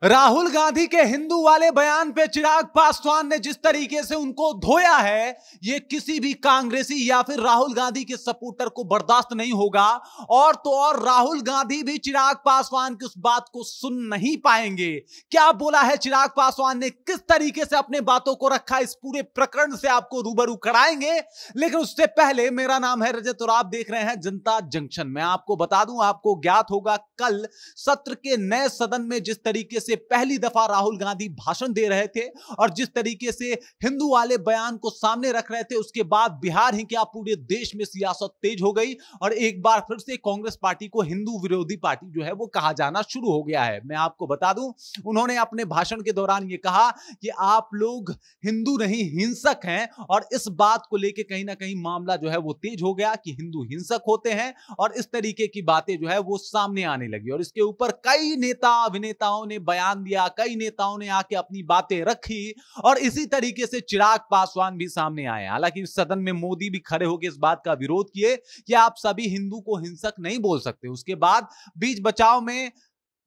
राहुल गांधी के हिंदू वाले बयान पे चिराग पासवान ने जिस तरीके से उनको धोया है, ये किसी भी कांग्रेसी या फिर राहुल गांधी के सपोर्टर को बर्दाश्त नहीं होगा। और तो और राहुल गांधी भी चिराग पासवान की उस बात को सुन नहीं पाएंगे। क्या बोला है चिराग पासवान ने, किस तरीके से अपने बातों को रखा, इस पूरे प्रकरण से आपको रूबरू कराएंगे। लेकिन उससे पहले, मेरा नाम है रजत और आप देख रहे हैं जनता जंक्शन। मैं आपको बता दूं, आपको ज्ञात होगा कल सत्र के नए सदन में जिस तरीके से पहली दफा राहुल गांधी भाषण दे रहे थे और जिस तरीके से हिंदू वाले बयान को सामने रख रहे थे, उसके बाद बिहार ही क्या पूरे देश में सियासत तेज हो गई और एक बार फिर से कांग्रेस पार्टी को हिंदू विरोधी पार्टी जो है वो कहा जाना शुरू हो गया है। मैं आपको बता दूं, उन्होंने अपने भाषण के दौरान ये कहा कि आप लोग हिंदू नहीं हिंसक हैं और इस बात को लेकर कहीं ना कहीं मामला जो है वो तेज हो गया कि हिंदू हिंसक होते हैं और इस तरीके की बातें जो है वो सामने आने लगी। और इसके ऊपर कई नेता अभिनेताओं ने बयान दिया, कई नेताओं ने आके अपनी बातें रखी और इसी तरीके से चिराग पासवान भी सामने आए। हालांकि सदन में मोदी भी खड़े होकर इस बात का विरोध किए कि आप सभी हिंदू को हिंसक नहीं बोल सकते। उसके बाद बीच बचाव में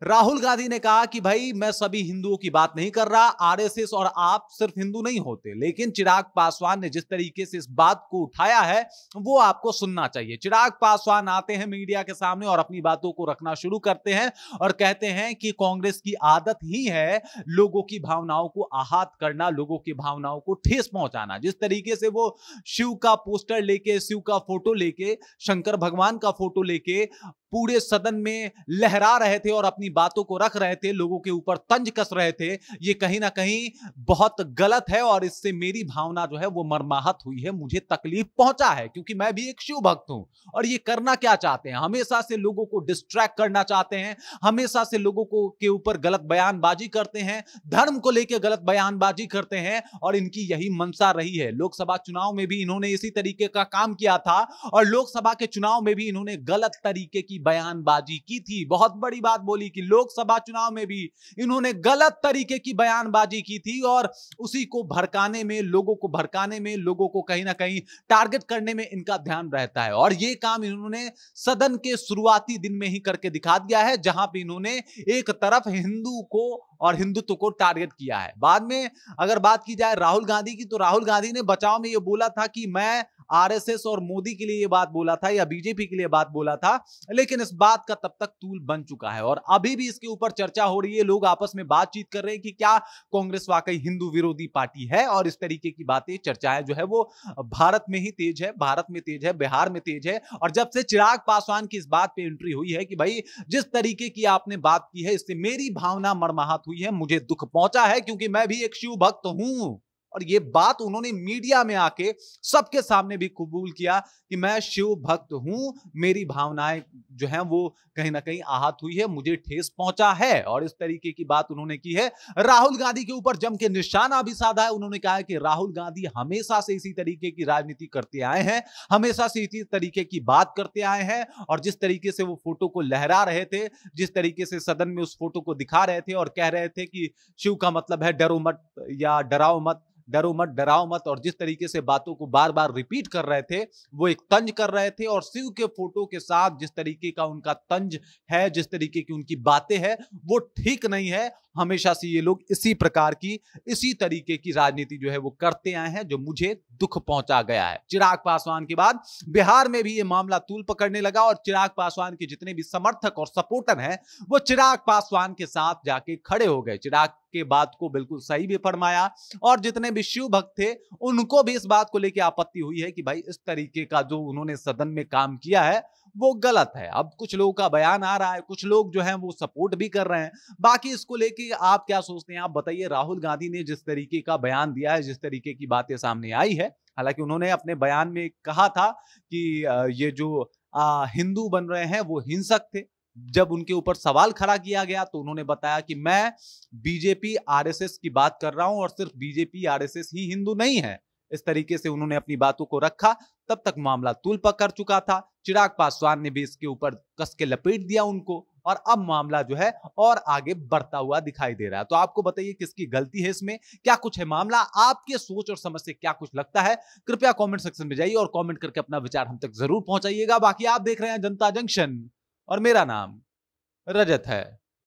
राहुल गांधी ने कहा कि भाई मैं सभी हिंदुओं की बात नहीं कर रहा, आरएसएस और आप सिर्फ हिंदू नहीं होते। लेकिन चिराग पासवान ने जिस तरीके से इस बात को उठाया है वो आपको सुनना चाहिए। चिराग पासवान आते हैं मीडिया के सामने और अपनी बातों को रखना शुरू करते हैं और कहते हैं कि कांग्रेस की आदत ही है लोगों की भावनाओं को आहत करना, लोगों की भावनाओं को ठेस पहुंचाना। जिस तरीके से वो शिव का पोस्टर लेके, शिव का फोटो लेके, शंकर भगवान का फोटो लेके पूरे सदन में लहरा रहे थे और अपनी बातों को रख रहे थे, लोगों के ऊपर तंज कस रहे थे, ये कहीं ना कहीं बहुत गलत है और इससे मेरी भावना जो है वो मर्माहत हुई है, मुझे तकलीफ पहुंचा है क्योंकि मैं भी एक शिव भक्त हूं। और ये करना क्या चाहते हैं, हमेशा से लोगों को डिस्ट्रैक्ट करना चाहते हैं, हमेशा से लोगों को के ऊपर गलत बयानबाजी करते हैं, धर्म को लेकर गलत बयानबाजी करते हैं और इनकी यही मंशा रही है। लोकसभा चुनाव में भी इन्होंने इसी तरीके का काम किया था और लोकसभा के चुनाव में भी इन्होंने गलत तरीके की बयानबाजी की थी। बहुत बड़ी बात बोली कि लोकसभा चुनाव में भी इन्होंने गलत तरीके की बयानबाजी की थी और उसी को भड़काने में, लोगों को भड़काने में, लोगों को कहीं ना कहीं टारगेट करने में इनका ध्यान रहता है। और ये काम इन्होंने सदन के शुरुआती दिन में ही करके दिखा दिया है, जहां पे इन्होंने एक तरफ हिंदू को और हिंदुत्व को टारगेट किया है। बाद में अगर बात की जाए राहुल गांधी की, तो राहुल गांधी ने बचाव में यह बोला था कि मैं आरएसएस और मोदी के लिए यह बात बोला था या बीजेपी के लिए बात बोला था, लेकिन इस बात का तब तक तूल बन चुका है और अभी भी इसके ऊपर चर्चा हो रही है। लोग आपस में बातचीत कर रहे हैं कि क्या कांग्रेस वाकई हिंदू विरोधी पार्टी है और इस तरीके की बातें, चर्चाएं जो है वो भारत में ही तेज है, भारत में तेज है, बिहार में तेज है। और जब से चिराग पासवान की इस बात पे एंट्री हुई है कि भाई जिस तरीके की आपने बात की है इससे मेरी भावना मर्माहत हुई है, मुझे दुख पहुंचा है क्योंकि मैं भी एक शिव भक्त हूं। और ये बात उन्होंने मीडिया में आके सबके सामने भी कबूल किया कि मैं शिव भक्त हूं, मेरी भावनाएं जो हैं वो कहीं ना कहीं आहत हुई है, मुझे ठेस पहुंचा है। और इस तरीके की बात उन्होंने की है। राहुल गांधी के ऊपर जम के निशाना भी साधा है। उन्होंने कहा है कि राहुल गांधी हमेशा से इसी तरीके की राजनीति करते आए हैं, हमेशा से इसी तरीके की बात करते आए हैं। और जिस तरीके से वो फोटो को लहरा रहे थे, जिस तरीके से सदन में उस फोटो को दिखा रहे थे और कह रहे थे कि शिव का मतलब है डरो मत या डराओ मत, डरो मत डराओ मत, और जिस तरीके से बातों को बार बार रिपीट कर रहे थे, वो एक तंज कर रहे थे। और शिव के फोटो के साथ जिस तरीके का उनका तंज है, जिस तरीके की उनकी बातें हैं, वो ठीक नहीं है। हमेशा से ये लोग इसी प्रकार की, इसी तरीके की राजनीति जो है वो करते आए हैं, जो मुझे दुख पहुंचा गया है। चिराग पासवान के बाद बिहार में भी ये मामला तूल पकड़ने लगा और चिराग पासवान के जितने भी समर्थक और सपोर्टर हैं वो चिराग पासवान के साथ जाके खड़े हो गए। चिराग के बात को बिल्कुल सही भी फरमाया और जितने भी शिव भक्त थे उनको भी इस बात को लेकर आपत्ति हुई है कि भाई इस तरीके का जो उन्होंने सदन में काम किया है वो गलत है। अब कुछ लोगों का बयान आ रहा है, कुछ लोग जो हैं वो सपोर्ट भी कर रहे हैं। बाकी इसको लेके आप क्या सोचते हैं, आप बताइए। राहुल गांधी ने जिस तरीके का बयान दिया है, जिस तरीके की बातें सामने आई है, हालांकि उन्होंने अपने बयान में कहा था कि ये जो हिंदू बन रहे हैं वो हिंसक थे। जब उनके ऊपर सवाल खड़ा किया गया तो उन्होंने बताया कि मैं बीजेपी आरएसएस की बात कर रहा हूं और सिर्फ बीजेपी आरएसएस ही हिंदू नहीं है। इस तरीके से उन्होंने अपनी बातों को रखा। तब तक मामला तूल पकड़ चुका था। चिराग पासवान ने भी इसके ऊपर कस के लपेट दिया उनको और अब मामला जो है और आगे बढ़ता हुआ दिखाई दे रहा है। तो आपको बताइए किसकी गलती है इसमें, क्या कुछ है मामला, आपके सोच और समझ से क्या कुछ लगता है। कृपया कमेंट सेक्शन में जाइए और कमेंट करके अपना विचार हम तक जरूर पहुंचाइएगा। बाकी आप देख रहे हैं जनता जंक्शन और मेरा नाम रजत है।